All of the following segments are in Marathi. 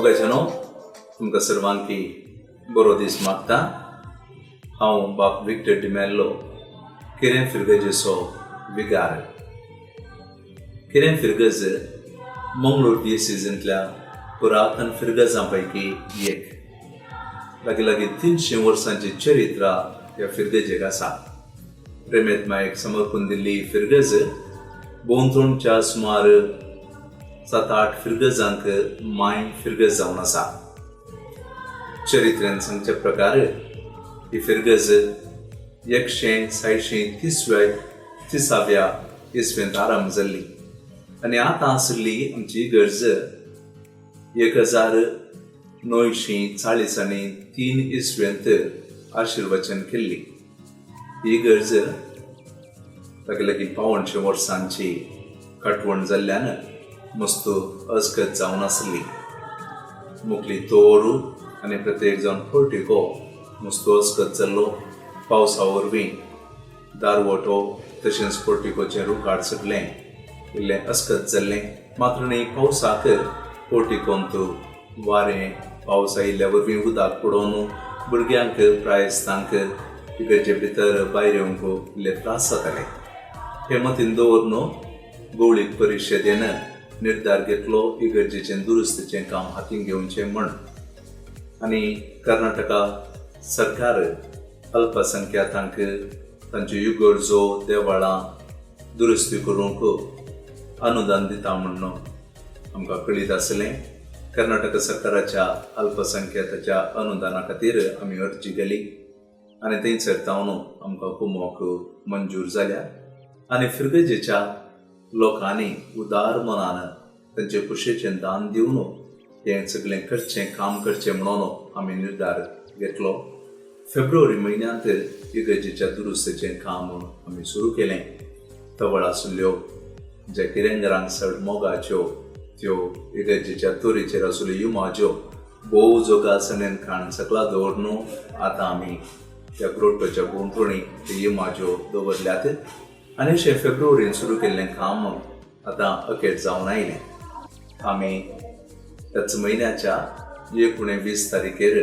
मोगाचेनो तुमकां सर्वांकी बरो दीस मागता। हांव बाब विक्टर डिमेल्लो किरें फिरगजेचो विगार। किरें फिरगज मंगळूर डियेसीजंतल्या पुरातन फिरगजां पैकी एक। लागीं 300 वर्सांची चरित्रा ह्या फिरगजेक आसा। प्रेमेत मायेक समर्पून दिल्ली फिरगज बोंतोणच्या सुमार 7-8 फिरगजांक माय फिरगज जावन आसा। चरित्रेन सांगचे प्रकार ही फिरगज 130-30व्या इसवेंत आरंभ जाल्ली आनी आतां आशिल्ली आमची इगर्ज 1943 इसवेंत आशिर्वचन केल्ली। ही इगर्ज लागीं 500 वर्सांची कटवण जाल्ल्यान मस्त अजगत जावन आसली। मुखली तोरू आनी प्रत्येक जावन पोर्टिको मस्त अजगत जाल्लो। पावसा वरवीं दारवटो तशेंच पोर्टिकोचें रुखाड सगळें इल्लें अजगत जाल्लें। मात्र न्ही पावसाक पोर्टिकोंत वारें पावस आयिल्ल्या वरवीं उदक पडोवन भुरग्यांक प्रायस्तांक इगर्जे भितर भायर येवंक इल्ले त्रास जाताले। हे मतीन दवरून भौळीक परिशदेन निर्धार घेतलो इगर्जेचें दुरुस्तीचें काम हातीन घेवचें म्हण। आनी कर्नाटका सरकार अल्पसंख्याकांक तांच्यो इगर्जो देवळां दुरुस्ती करूंक अनुदान दिता म्हणून आमकां कळीत आसलें। कर्नाटक सरकाराच्या अल्पसंख्याकाच्या अनुदाना खातीर आमी अर्जी केली आनी थंयसर तावन आमकां कुमोक मंजूर जाल्या। आनी फिरगजेच्या लोकांनी उदार मनान तांचे कुशेचें दान दिवन हें सगळें करचें काम करचें म्हणून आमी निर्धार घेतलो। फेब्रुवारी म्हयन्यांत इगर्जेच्या दुरुस्तीचें काम आमी सुरू केलें। तवळ आशिल्ल्यो जे किरेंगरांक चड मोगाच्यो त्यो इगर्जेच्या तोरीचेर आशिल्ल्यो इमाज्यो भोव जोगासनेन खाण सकला दवरून आतां आमी त्या ग्रोटोच्या भोंवतणी त्यो इमाज्यो दवरल्यात आनी अशें फेब्रुवारीन सुरू केल्लें काम आतां अखेर जावन आयलें। आमी त्याच म्हयन्याच्या 19 तारखेर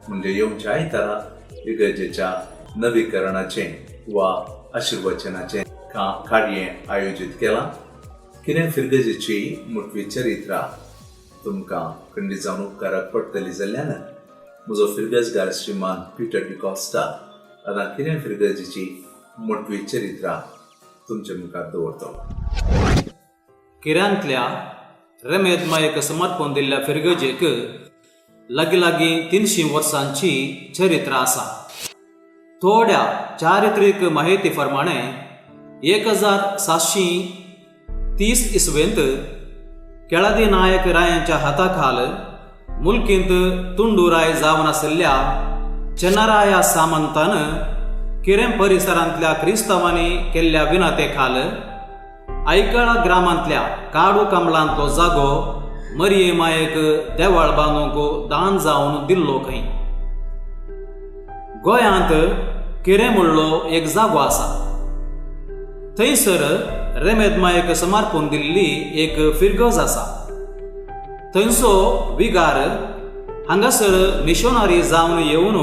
म्हणजे येवच्या आयतारा इगर्जेच्या नवीकरणाचें वा आशिर्वचनाचें कार्य आयोजीत केलां। किरें फिरगजेची मुठवी चरित्रा तुमकां खंडीत जावन उपकाराक पडटली जाल्ल्यान म्हजो फिरगजगार श्रीमान पिटर डिकॉस्टा आतां किरें फिरगजेची मुठवी चरित्रा तुमचे मुखार दवरतो। किऱ्यांतल्या रेमेद मायेक समर्पण दिल्ल्या फिरगजेक लागीं 300 वर्सांची चरित्रा आसा। थोड्या चारित्रीक माहिती प्रमाणे 1730 इसवेंत केळादी नायक रायांच्या हाताखाल मुल्कींत तुंडुराय जावन आशिल्ल्या चेन्नराया सामंतान किरें परिसरांतल्या क्रिस्तांवांनी केल्ल्या विनते खाल आयकळा ग्रामांतल्या काडू कमलांतलो जागो मरये मायेक देवळ बांदूंक दान जावन दिल्लो खंय। गोंयांत किरें म्हणलो एक जागो आसा। थंयसर रेमेद मायेक समर्पण दिल्ली एक फिरगज आसा। थंयचो विगार हांगासर मिशनरी जावन येवन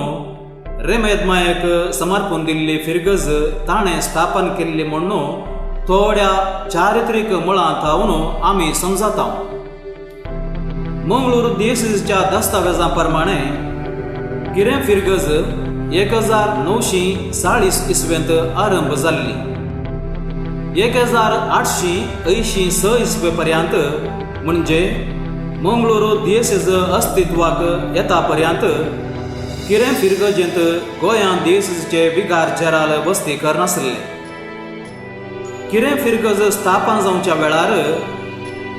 रेमेद मायेक समर्पण दिल्ली फिरगज ताणें स्थापन केल्ली म्हणून थोड्या चारित्रीक मुळां थावन आमी समजता। मंगळूर डियेसीसच्या दस्तावेजां प्रमाणे किरें फिरगज 1940 इसवेंत आरंभ जाल्ली। 1886 इसवे पर्यंत म्हणजे मंगळूर डियेसीस अस्तित्वाक येता पर्यंत किरें फिरगजेंत गोंया डियेसीसचे विगार जेराल बसती करनासले। किरें फिरगज स्थापन जावच्या वेळार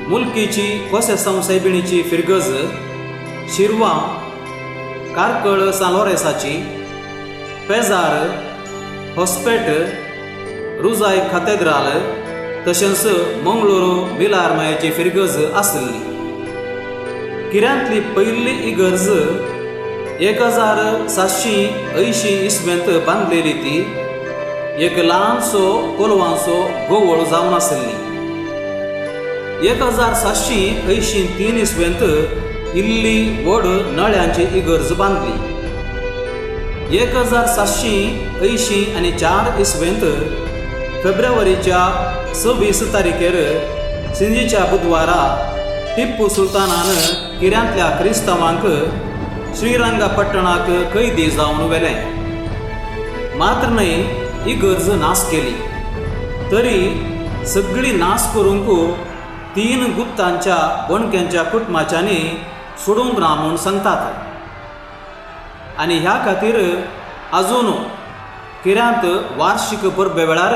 मुल्कीची कोसे संवसायबिणीची फिरगज शिरवां कारकळ सालोरेसाची पेजार हॉस्पेट रुजाय कॅथेड्रल तशेंच मंगळूर मिलार मायेची फिरगज आसली। किऱ्यांतली पयली इगर्ज 1780 इसवेंत बांदलेली ती एक ल्हानसो कोलवांचो गोवळ जावन आसली। 1783 इसवेंत इल्ली व्हड नळ्यांची इगर्ज बांदली. 1784 इसवेंत फेब्रुवारीच्या 26 तारखेर सिंजीच्या बुधवारा टिप्पू सुलतानान किऱ्यांतल्या क्रिस्तांवांक श्रीरंगपट्टणाक कैदी जावन व्हेलें. मात्र न्हय इगर्ज नास केली. तरी सगळी नास करूंक 3 गुप्तांच्या बणक्यांच्या कुटुंबाच्यांनी सोडूंक ना म्हूण सांगतात. आनी ह्या खातीर आजून किऱ्यांत वार्षिक परबे वेळार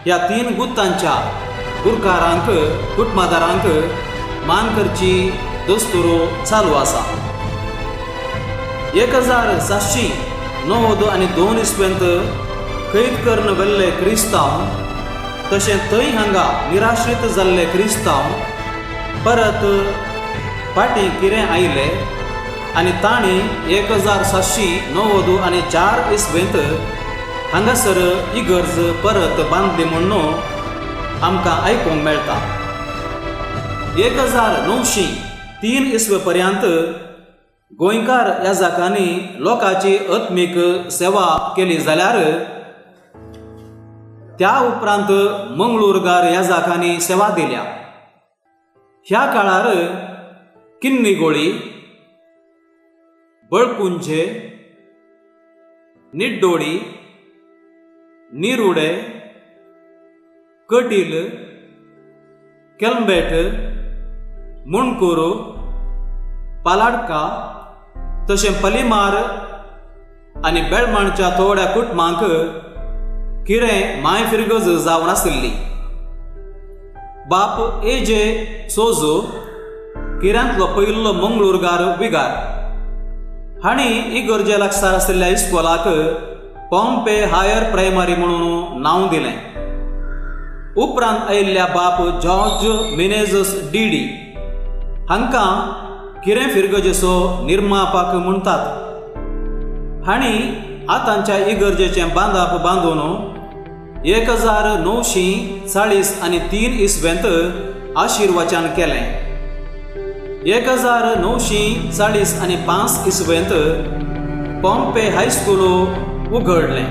ह्या 3 गुप्तांच्या गुरकारांक कुटुंबादारांक मान करची दस्तूर चालू आसा. 1792 इसवेंत कैद करून व्हेल्ले क्रिस्तांव तशें थंय हांगा निराश्रीत जाल्ले क्रिस्तांव परत फाटीं कितें आयले आनी तांणी 1794 इसवेंत हांगासर इगर्ज परत बांदली म्हणून आमकां आयकूंक मेळटा. 1903 इसवे पर्यंत गोंयकार याजकांनी लोकांची आत्मीक सेवा केली जाल्यार त्या उपरांत मंगळूरकार याजकांनी सेवा दिल्या. ह्या काळार किन्नीगोळी, बळकुंजे, निड्डोळी, निरुडे, कटील, केलंबेट, मुणकूर, पालाडका तशें पलिमार आनी बेळमाणच्या थोड्या कुटुंबांक किरें मायफिरगज जावन आशिल्ली. बाप A.J. सोजो किऱ्यांतलो पयलो मंगळूरकार विगार. हांणी इगर्जे लागसार आशिल्ल्या इस्कॉलाक पॉम्पे हायर प्रायमरी म्हणून नांव दिलें. उपरांत आयिल्ल्या बाप जॉर्ज मिनेझस D.D. हांकां किरें फिरगजेचो निर्मापक म्हणटात. हांणी आतांच्या इगर्जेचें बांदप बांदून 1943 इसवेंत आशिर्वचन केलें. 1945 इसवेंत पॉम्पे हायस्कूल उगडलें.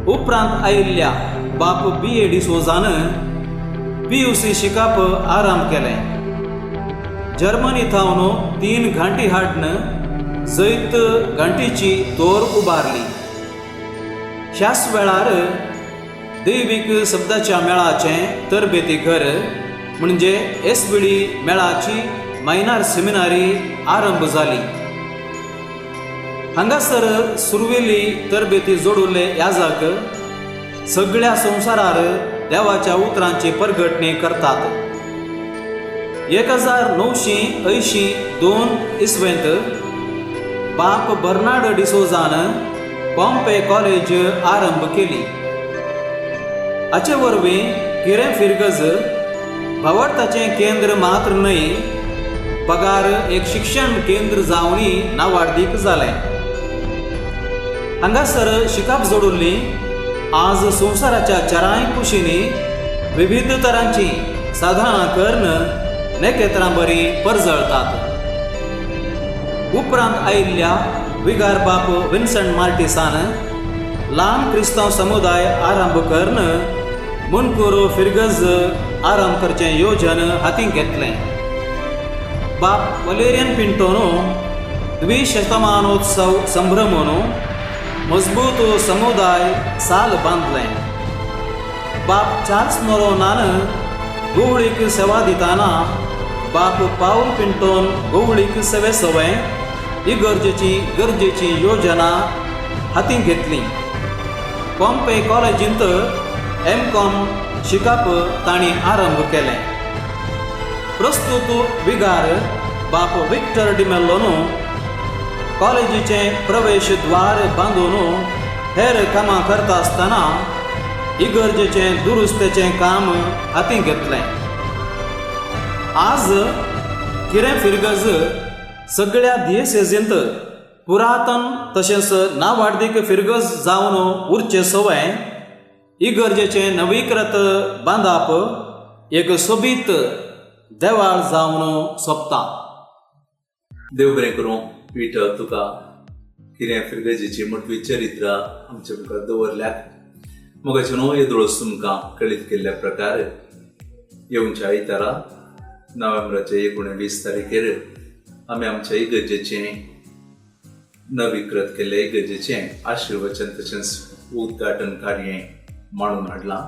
उपरांत आयिल्ल्या बाप B.A. डिसोजान PUC शिकप आरंभ केलें. जर्मनी थावन 3 घांटी हाडन जैत घांटीची तोर उबारली. ह्याच वेळार दैवीक शब्दाच्या मेळाचें तरबेती घर म्हणजे एसबीडी मेळाची मायनर सेमिनारी आरंभ जाली. हांगासर सुरवेली तरबेती जोडुल्ले याजक सगळ्या संवसारार देवाच्या उतरांची परगटणी करतात. 1982 इसवेंत बाप बर्नार्ड डिसोजान पॉम्पे कॉलेज आरंभ केली. हाचे वरवीं किरें फिरगज भावार्थाचें केंद्र मात्र न्हय पगार एक शिक्षण केंद्र जावनी नांवाडीक जालें. हांगासर शिकप जोडुल्ली आज संवसाराच्या चाराय कुशींनी विविध तरांची साधनां करून नेकेत्रां बरी परजळतात. उपरांत आयिल्ल्या विगार बाप विन्संट मार्टिसान ल्हान क्रिस्तांव समुदाय आरंभ करून मुणकूर फिरगज आरंभ करचें येवजन हातींत घेतलें. बाप वलेरियन पिंटोन द्विशतमानोत्सव संभ्रमून मजबूत समुदाय साल बांदलें. बाप चार्ल्स मोरोनान गुवळीक सेवा दिताना बाप पाऊल पिंटोन गुवळीक सेवेसवय इगर्जेची गरजेची योजना हातींत घेतली. पॉम्पे कॉलेजींत M.Com शिकप तांणी आरंभ केलें. प्रस्तुत विगार बाप विक्टर डिमेल्लोन कॉलेजीचें प्रवेश द्वार बांदून हेर कामां करता आसतना इगर्जेचें दुरुस्तेचें काम हातींत घेतलें. आज किरें फिरगज सगळ्या दियेसेजींत पुरातन तशेंच नावाडीक फिरगज जावन उरचे सवय इगर्जेचें नवीकृत बांदप एक सोबीत देवाळ जावन सोंपता. देव बरें करूं. विठल तुका कितें फिरगेजीची मोठवी चरित्रां आमच्या मुखार दवरल्यात. मोगाचे न्हू येदोळस तुमकां कळीत केल्ल्या प्रकार येवच्या आयतारा नोव्हेंबराचे 19 तारखेर आमी आमच्या इगर्जेचें नविकृत केल्ल्या इगर्जेचें आशिर्वचन तशेंच उद्घाटन कार्य मांडून हाडलां.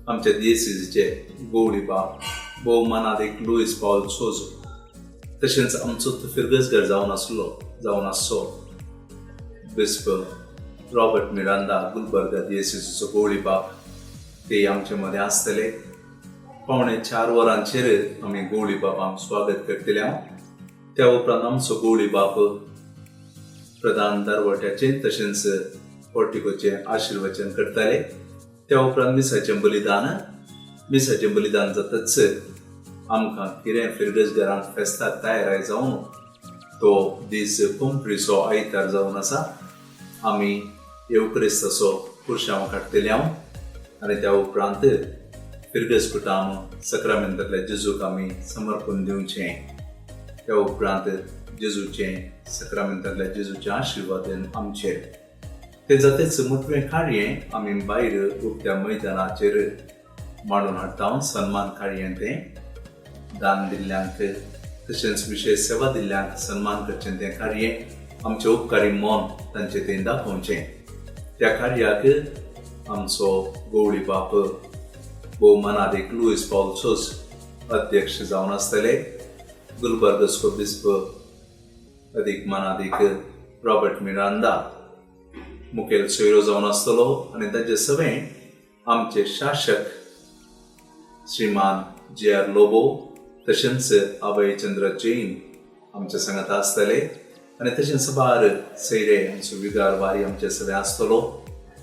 आमच्या दिएसीसीचे गवळी बाब भोवमानादीक लुईस पावल सोजो तशेंच आमचो फिरगसगर जावन आसचो बिस्प रॉबर्ट मिरांदा गुलबर्गा दिएसीसीचो गवळी बाब ते आमचे मदें आसतले. 3:45 वरांचेर आमी गवळी बाबांक स्वागत करतले. त्या उपरांत आमचो गवळी बाब प्रधान दरवट्याचे तशेंच पोर्टिकोचे आशिर्वचन करताले. त्या उपरांत मिसाचें बलिदान जातच आमकां कितें फिरगसगरांक फेस्ताक तयाराय जावन तो दीस कुंपरीचो आयतार जावन आसा. आमी येवक्रिस्ताचो पुरशांव काडटले आनी त्या उपरांत फिरगसकुटाम सक्रामेंतांतल्या जेजूक आमी समर्पण दिवचें. त्या उपरांत जेजूचें सक्रामेंतांतल्या जेजूचें आशिर्वादन आमचेर. ते जातेच मुठवें कार्य आमी भायर उक्त्या मैदानाचेर मांडून हाडटा. सन्मान कार्य तें दान दिल्ल्यांक तशेंच विशेष सेवा दिल्ल्यांक सन्मान करचें तें कार्य आमचें उपकारी मोन तांचें तें दाखोवचें. त्या कार्याक आमचो गवळी बाब भोवमानादीक लुईस पावल सोज अध्यक्ष जावन आसतले. गुलबर्गस्को बिस्प अदीक मानादीक रॉबर्ट मिरांदा मुखेल सोयरो जावन आसतलो आनी ताचे सवें आमचे शासक श्रीमान J.R. लोबो तशेंच अभयचंद्र जैन आमच्या सांगात आसतले आनी तशेंच साबार सैरे आमचो विगार वारी आमचे सगळे आसतलो.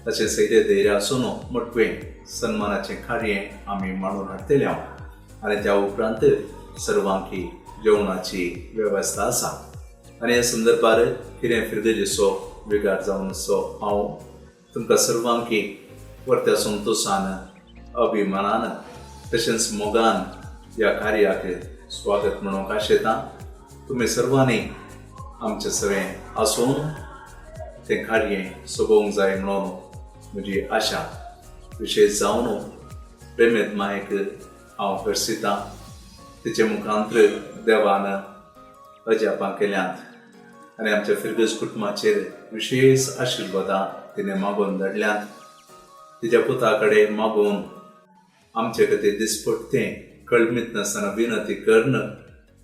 तशें सैरे धैर्य आसून मोठवें सन्मानाचें कार्य आमी मांडून हाडटले आनी त्या उपरांत सर्वांकी जेवणाची वेवस्था आसा. आनी ह्या संदर्भार कितें फिरगेजेचो विगार जावन असो हांव तुमकां सर्वांकी परत्या संतोशान अभिमानान तशेंच मोगान ह्या कार्याक स्वागत म्हणूंक आशेतां. तुमी सर्वांनी आमचे सगळें आसून तें कार्य सोबोवंक जाय म्हणून म्हजी आशा. विशेश जावन प्रेमेद मायेक हांव करसितां. तिचे मुखांत्र देवान अजापां केल्यांत आनी आमच्या फिरगस कुटुंबाचेर विशेष आशिर्वादां तिणें मागून धाडल्यांत. तिच्या पुता कडेन मागून आमचे खातीर दिसपट्टें कळमीत नासतना विनंती करून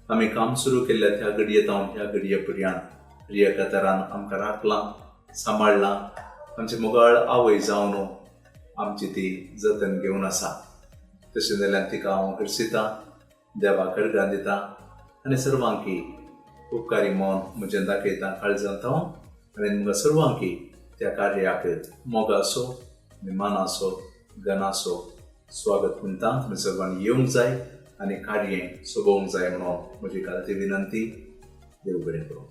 आमी काम सुरू केल्ल्या त्या घडयेंतावन ह्या घडये पर्यंत प्रिय कातारान आमकां राखलां, सांबाळलां. आमचे मोगाळ आवय जावन आमची ती जतन घेवन आसा. तशें जाल्यार तिका हांव करसितां, देवाक अर्गां दितां आनी सर्वांकी उपकारी मोन म्हजें दाखयतां, काळजांत आनी तुमकां सर्वांकी त्या कार्याक मोगाचो मानाचो गनाचो स्वागत म्हणटा. तुमी सर्वांनी येवंक जाय आनी कार्य सोबोवंक जाय म्हणून म्हजी खातीर विनंती. देव बरें करूं.